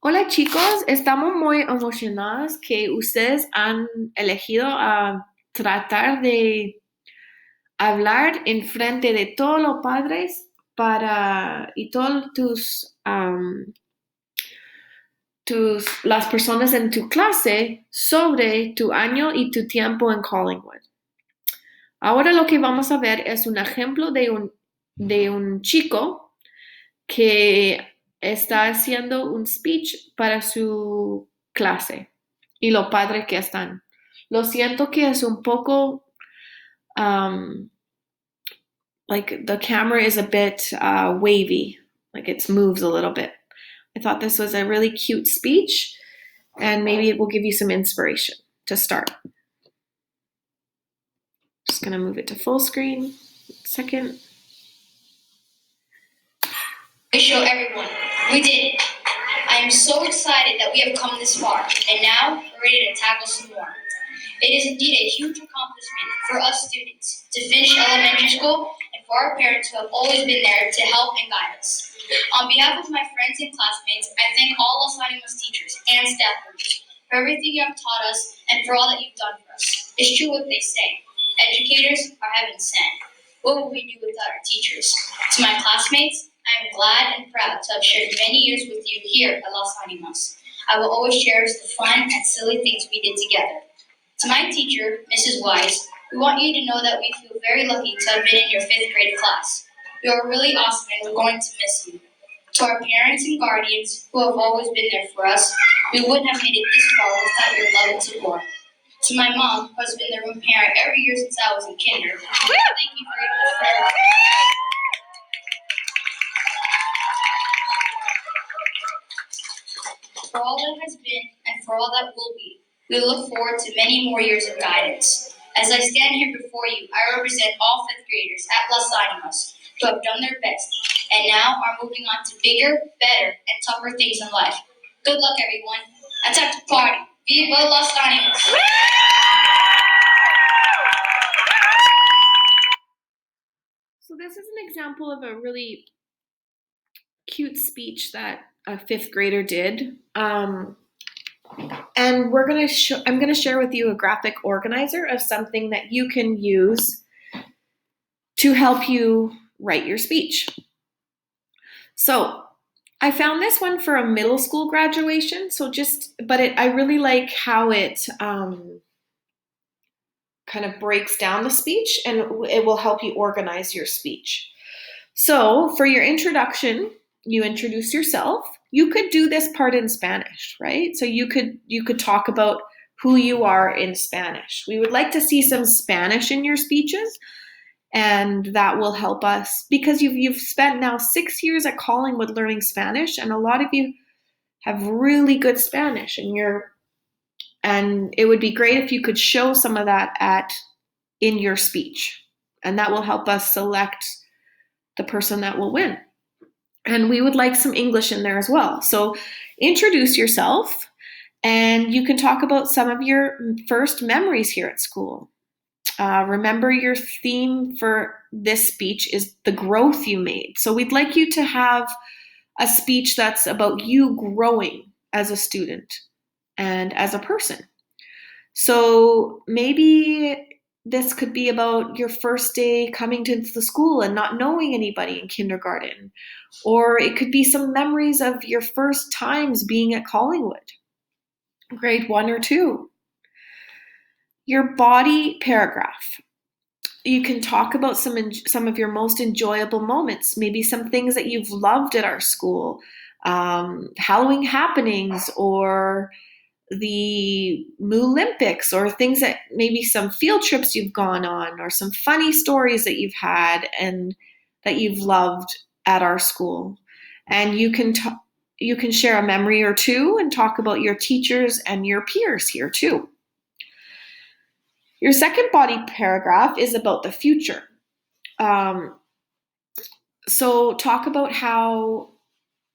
Hola chicos, estamos muy emocionados que ustedes han elegido a tratar de hablar en frente de todos los padres y todos las personas en tu clase sobre tu año y tu tiempo en Collingwood. Ahora lo que vamos a ver es un ejemplo de un chico que está haciendo un speech para su clase y los padres que están. Lo siento que es un poco, um, like the camera is a bit wavy, like it moves a little bit. I thought this was a really cute speech and maybe it will give you some inspiration to start. Just gonna move it to full screen. Second. We show everyone. We did it. I am so excited that we have come this far, and now we're ready to tackle some more. It is indeed a huge accomplishment for us students to finish elementary school and for our parents who have always been there to help and guide us. On behalf of my friends and classmates, I thank all Los Animos teachers and staff members for everything you have taught us and for all that you've done for us. It's true what they say. Educators are heaven sent. What would we do without our teachers? To my classmates, I am glad and proud to have shared many years with you here at Los Animos. I will always cherish the fun and silly things we did together. To my teacher, Mrs. Wise, we want you to know that we feel very lucky to have been in your 5th grade class. You are really awesome and we're going to miss you. To our parents and guardians who have always been there for us, we wouldn't have made it this far without your love and support. To my mom, who has been the room parent every year since I was in kinder, thank you very much for everything. For all that has been and for all that will be, we look forward to many more years of guidance. As I stand here before you, I represent all 5th graders at Los Animos who have done their best and now are moving on to bigger, better, and tougher things in life. Good luck, everyone. It's time to party. Viva Los Animos! So this is an example of a really cute speech that a 5th grader did. And I'm going to share with you a graphic organizer of something that you can use to help you write your speech. So I found this one for a middle school graduation. I really like how it kind of breaks down the speech and it will help you organize your speech. So for your introduction, you introduce yourself. You could do this part in Spanish, right? So you could talk about who you are in Spanish. We would like to see some Spanish in your speeches, and that will help us because you've spent now 6 years at Collingwood learning Spanish, and a lot of you have really good Spanish, and it would be great if you could show some of that in your speech, and that will help us select the person that will win. And we would like some English in there as well. So introduce yourself, and you can talk about some of your first memories here at school. Remember, your theme for this speech is the growth you made. So we'd like you to have a speech that's about you growing as a student and as a person. So maybe this could be about your first day coming to the school and not knowing anybody in kindergarten. Or it could be some memories of your first times being at Collingwood, grade 1 or 2. Your body paragraph. You can talk about some of your most enjoyable moments, maybe some things that you've loved at our school, Halloween happenings, or the Moolympics, or things that maybe some field trips you've gone on, or some funny stories that you've had and that you've loved at our school. And you can share a memory or two and talk about your teachers and your peers here too. Your second body paragraph is about the future. So talk about how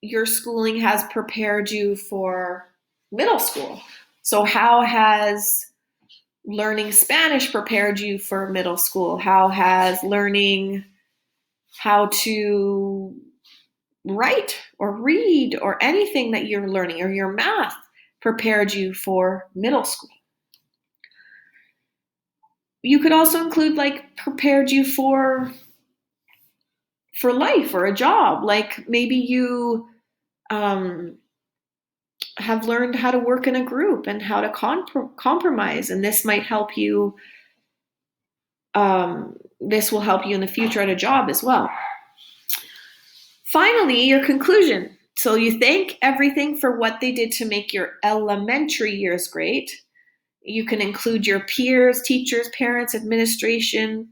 your schooling has prepared you for middle school. So how has learning Spanish prepared you for middle school? How has learning how to write or read or anything that you're learning, or your math prepared you for middle school. You could also include like prepared you for life or a job. Like maybe you have learned how to work in a group and how to compromise, and this might help you. This will help you in the future at a job as well. Finally, your conclusion. So you thank everything for what they did to make your elementary years great. You can include your peers, teachers, parents, administration.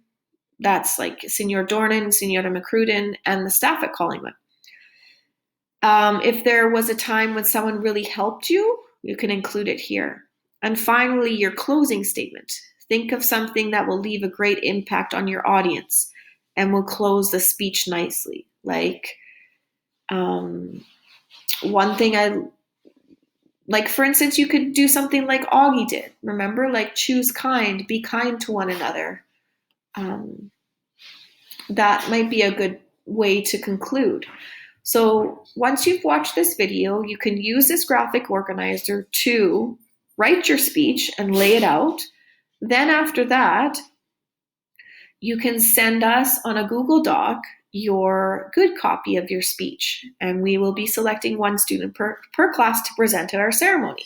That's like Senor Dornan, Senora McCruden, and the staff at Collingwood. If there was a time when someone really helped you, you can include it here. And finally, your closing statement. Think of something that will leave a great impact on your audience and will close the speech nicely. Like, one thing like, for instance, you could do something like Augie did. Remember, like, choose kind, be kind to one another. That might be a good way to conclude. So once you've watched this video, you can use this graphic organizer to write your speech and lay it out. Then after that, you can send us on a Google Doc your good copy of your speech, and we will be selecting one student per class to present at our ceremony.